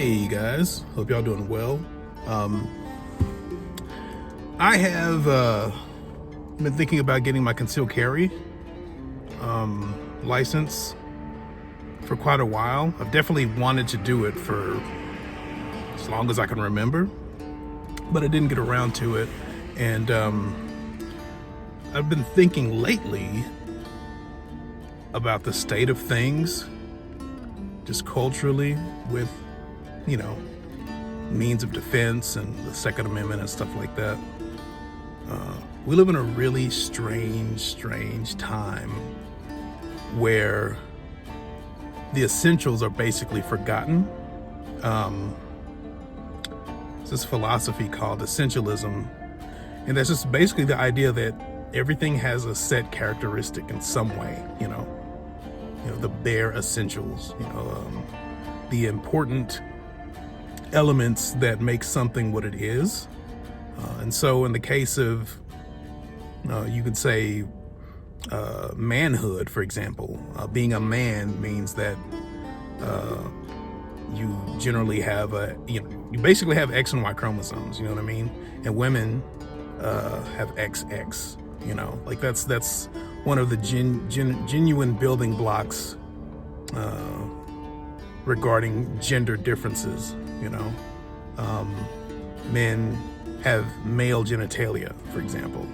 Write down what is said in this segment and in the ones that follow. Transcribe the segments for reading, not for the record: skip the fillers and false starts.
Hey guys, hope y'all doing well. I have been thinking about getting my concealed carry license for quite a while. I've definitely wanted to do it for as long as I can remember, but I didn't get around to it. And I've been thinking lately about the state of things, just culturally, with means of defense and the Second Amendment and stuff like that. We live in a really strange time where the essentials are basically forgotten. It's this philosophy called Essentialism, and that's just basically the idea that everything has a set characteristic in some way, the bare essentials, the important elements that make something what it is. And so in the case of, you could say, manhood, for example, being a man means that you generally have you basically have X and Y chromosomes, you know what I mean? And women have XX, like that's one of the genuine building blocks regarding gender differences. Men have male genitalia, for example,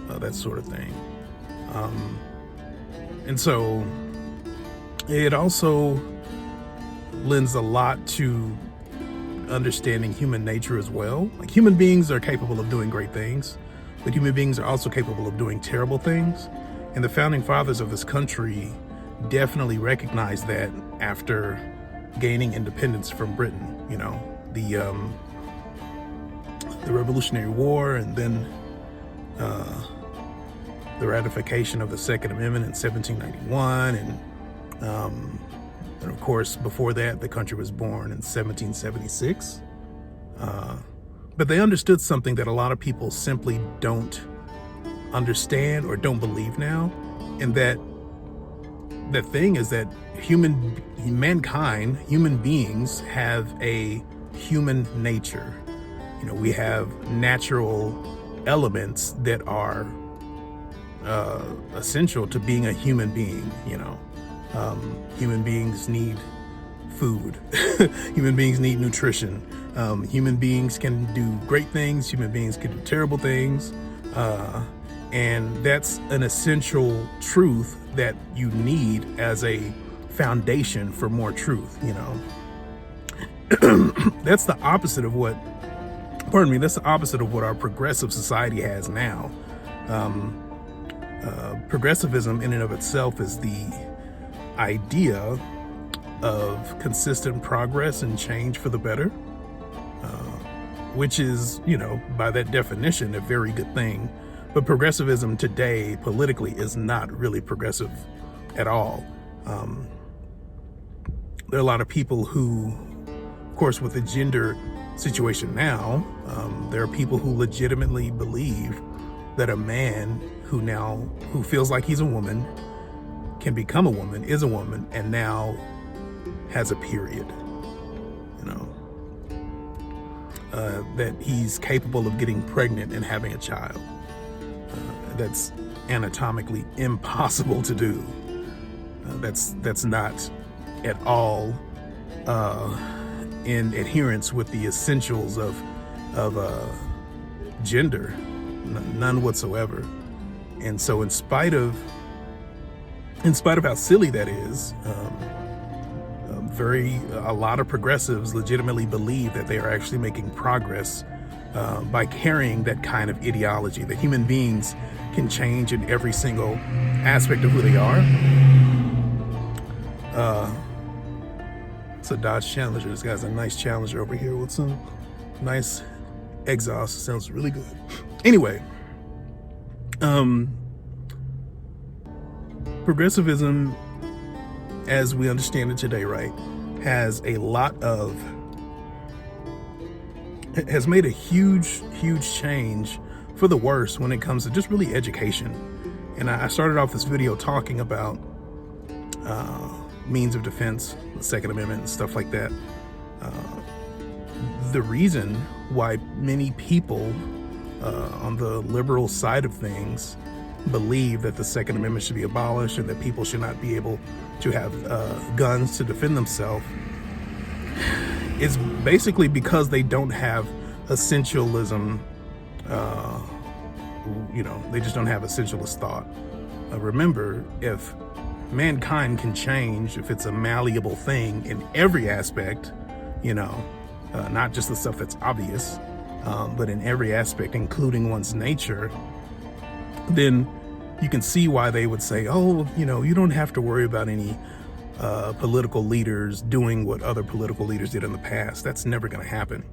that sort of thing. And so it also lends a lot to understanding human nature as well. Like, human beings are capable of doing great things, but human beings are also capable of doing terrible things. And the founding fathers of this country definitely recognized that after gaining independence from Britain, the Revolutionary War, and then the ratification of the Second Amendment in 1791, and of course before that the country was born in 1776. But they understood something that a lot of people simply don't understand or don't believe now, and that the thing is that human beings have a human nature. We have natural elements that are essential to being a human being. Human beings need food. Human beings need nutrition. Human beings can do great things. Human beings can do terrible things. And that's an essential truth that you need as a foundation for more truth, That's the opposite of what, that's the opposite of what our progressive society has now. Progressivism in and of itself is the idea of consistent progress and change for the better, which is, by that definition, a very good thing. But progressivism today, politically, is not really progressive at all. There are a lot of people who, of course, with the gender situation now, there are people who legitimately believe that a man who feels like he's a woman can become a woman, is a woman, and now has a period, that he's capable of getting pregnant and having a child. That's anatomically impossible to do. That's not at all in adherence with the essentials of gender, none whatsoever. And so, in spite of how silly that is, a lot of progressives legitimately believe that they are actually making progress by carrying that kind of ideology, that human beings can change in every single aspect of who they are. It's a Dodge Challenger. This guy's a nice Challenger over here with some nice exhaust. Sounds really good. Anyway, progressivism, as we understand it today, right, has made a huge change for the worse when it comes to just really education. And I started off this video talking about means of defense, the Second Amendment and stuff like that. The reason why many people on the liberal side of things believe that the Second Amendment should be abolished and that people should not be able to have guns to defend themselves is basically because they don't have essentialism. They just don't have essentialist thought. Remember, if mankind can change, if it's a malleable thing in every aspect, not just the stuff that's obvious, but in every aspect, including one's nature, then you can see why they would say, oh, you don't have to worry about any political leaders doing what other political leaders did in the past. That's never going to happen.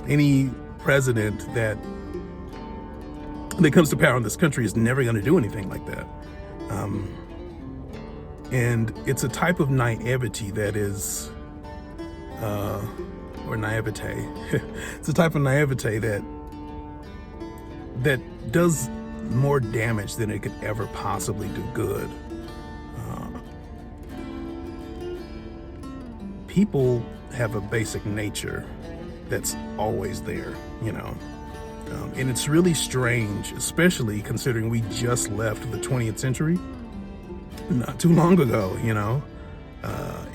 Any president that comes to power in this country is never going to do anything like that. And it's a type of naivety that is, or naivete. It's a type of naivete that does more damage than it could ever possibly do good. People have a basic nature that's always there, and it's really strange, especially considering we just left the 20th century not too long ago,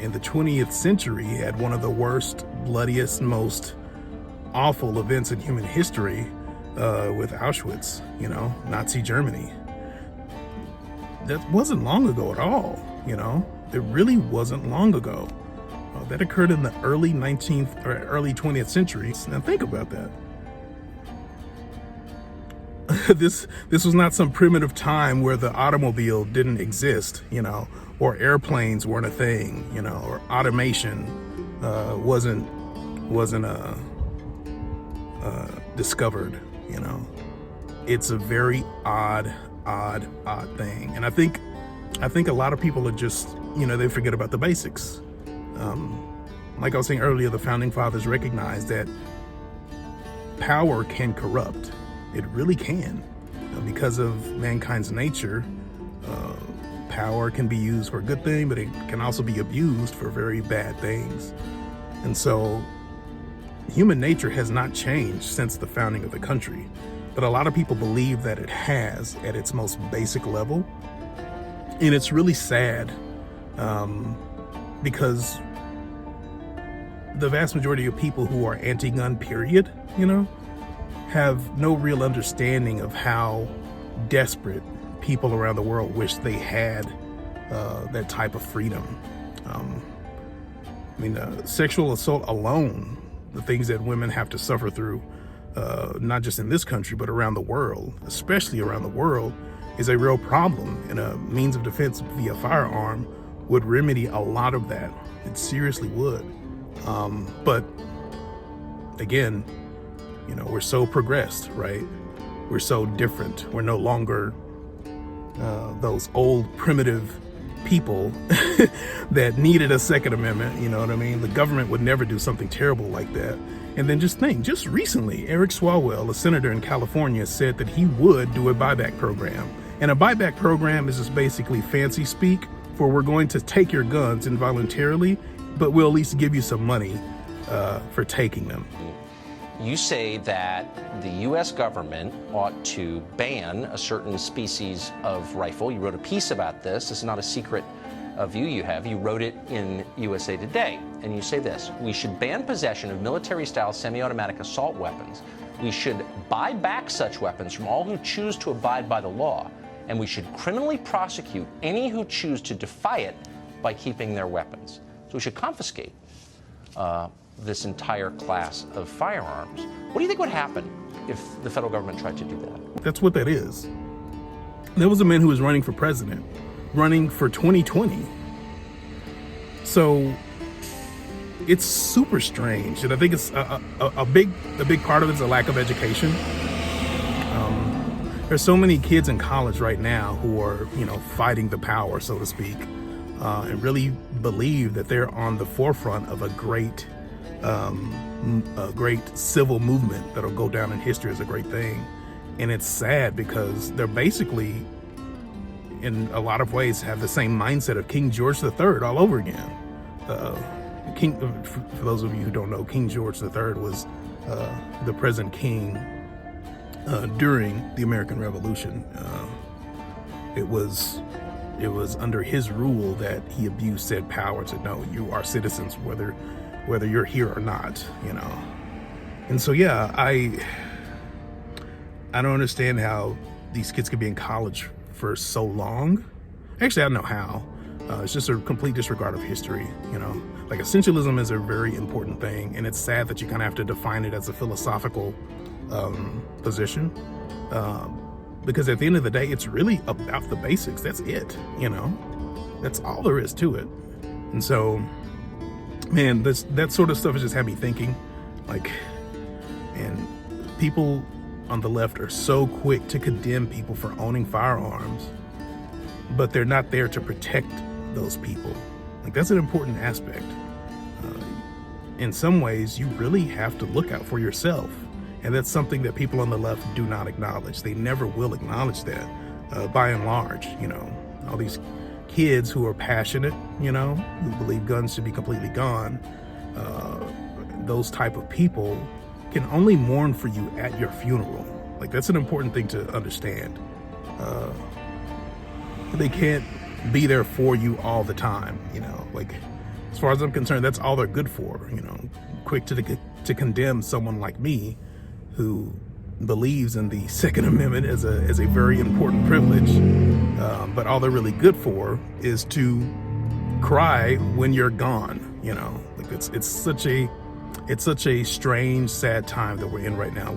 and the 20th century had one of the worst, bloodiest, most awful events in human history with Auschwitz, Nazi Germany. That wasn't long ago at all, It really wasn't long ago. That occurred in the early 19th or early 20th century. Now think about that. This was not some primitive time where the automobile didn't exist, or airplanes weren't a thing, or automation wasn't discovered, It's a very odd thing, and I think a lot of people are just, they forget about the basics. Like I was saying earlier, the Founding Fathers recognized that power can corrupt. It really can. Because of mankind's nature, power can be used for a good thing, but it can also be abused for very bad things. And so human nature has not changed since the founding of the country, but a lot of people believe that it has at its most basic level. And it's really sad, because the vast majority of people who are anti-gun, period, have no real understanding of how desperate people around the world wish they had that type of freedom. Sexual assault alone, the things that women have to suffer through, not just in this country, but around the world, especially around the world, is a real problem, and a means of defense via firearm would remedy a lot of that. It seriously would. But again, we're so progressed, right? We're so different. We're no longer those old primitive people that needed a Second Amendment, you know what I mean? The government would never do something terrible like that. And then just recently, Eric Swalwell, a senator in California, said that he would do a buyback program. And a buyback program is just basically fancy speak for we're going to take your guns involuntarily, but we'll at least give you some money for taking them. You say that the U.S. government ought to ban a certain species of rifle. You wrote a piece about this. This is not a secret view you have. You wrote it in USA Today, and you say this: we should ban possession of military-style semi-automatic assault weapons. We should buy back such weapons from all who choose to abide by the law, and we should criminally prosecute any who choose to defy it by keeping their weapons. So we should confiscate this entire class of firearms. What do you think would happen if the federal government tried to do that? That's what that is. There was a man who was running for president, running for 2020. So it's super strange, and I think it's a big part of it is a lack of education. There's so many kids in college right now who are, fighting the power, so to speak, and really believe that they're on the forefront of a great civil movement that'll go down in history as a great thing. And it's sad because they're basically, in a lot of ways, have the same mindset of King George III all over again. King, for those of you who don't know, King George III was the present king during the American Revolution. It was under his rule that he abused said power to know you are citizens, whether you're here or not, you know. And so, yeah, I don't understand how these kids could be in college for so long. Actually, I don't know how. It's just a complete disregard of history, you know. Like, essentialism is a very important thing, and it's sad that you kind of have to define it as a philosophical position. Because at the end of the day, it's really about the basics. That's it, you know. That's all there is to it. And so, man, that sort of stuff has just had me thinking, like, and people on the left are so quick to condemn people for owning firearms, but they're not there to protect those people. Like, that's an important aspect. In some ways, you really have to look out for yourself. And that's something that people on the left do not acknowledge. They never will acknowledge that, by and large. You know, all these kids who are passionate, you know, who believe guns should be completely gone, those type of people can only mourn for you at your funeral. Like, that's an important thing to understand. They can't be there for you all the time, you know. Like, as far as I'm concerned, that's all they're good for, you know. Quick to condemn someone like me who believes in the Second Amendment as a very important privilege, but all they're really good for is to cry when you're gone, you know. Like, it's such a strange, sad time that we're in right now,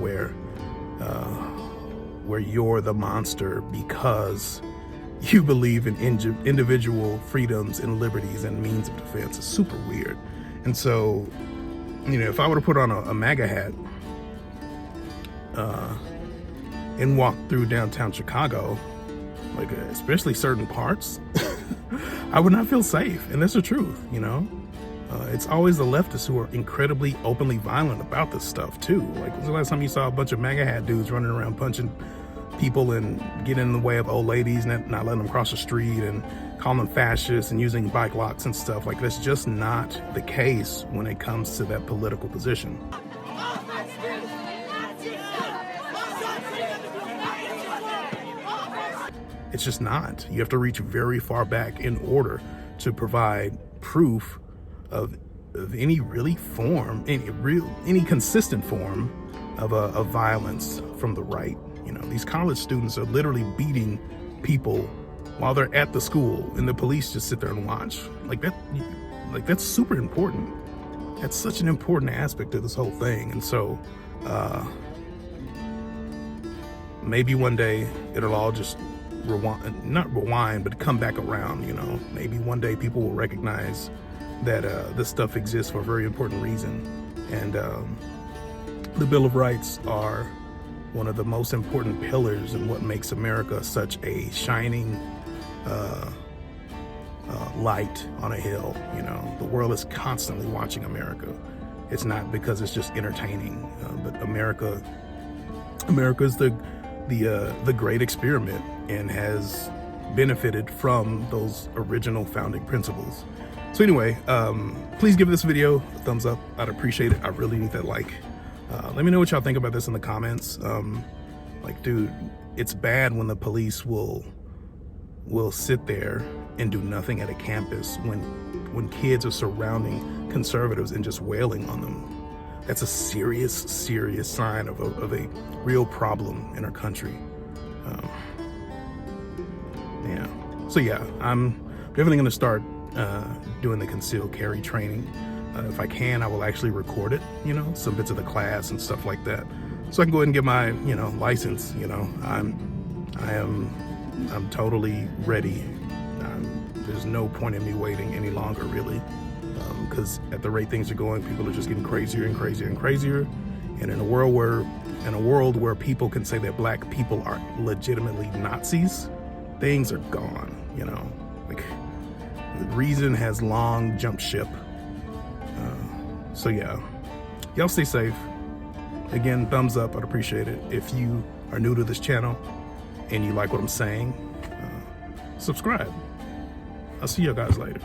where you're the monster because you believe in individual freedoms and liberties and means of defense. It's super weird. And so, you know, if I were to put on a MAGA hat and walk through downtown Chicago, like, especially certain parts, I would not feel safe. And that's the truth, you know. It's always the leftists who are incredibly openly violent about this stuff too. Like, when's the last time you saw a bunch of MAGA hat dudes running around punching people and getting in the way of old ladies and not letting them cross the street and calling them fascists and using bike locks and stuff? Like, that's just not the case when it comes to that political position. It's just not. You have to reach very far back in order to provide proof of any really form, any consistent form of violence from the right. You know, these college students are literally beating people while they're at the school, and the police just sit there and watch. Like, that's super important. That's such an important aspect of this whole thing. And so, maybe one day it'll all just not rewind, but come back around, you know. Maybe one day people will recognize that this stuff exists for a very important reason. And the Bill of Rights are one of the most important pillars in what makes America such a shining light on a hill. You know, the world is constantly watching America. It's not because it's just entertaining, but America is the great experiment and has benefited from those original founding principles. So anyway, please give this video a thumbs up. I'd appreciate it. I really need that like. Let me know what y'all think about this in the comments. Like, dude, it's bad when the police will sit there and do nothing at a campus when kids are surrounding conservatives and just wailing on them. That's a serious sign of a real problem in our country. Yeah. So yeah, I'm definitely going to start doing the concealed carry training. If I can, I will actually record it, you know, some bits of the class and stuff like that, so I can go ahead and get my, you know, license. You know, I'm totally ready. There's no point in me waiting any longer, really, because at the rate things are going, people are just getting crazier and crazier and crazier. And in a world where people can say that black people are legitimately Nazis, things are gone. You know, like, reason has long jumped ship. So yeah, y'all stay safe. Again, thumbs up, I'd appreciate it. If you are new to this channel and you like what I'm saying, subscribe. I'll see you guys later.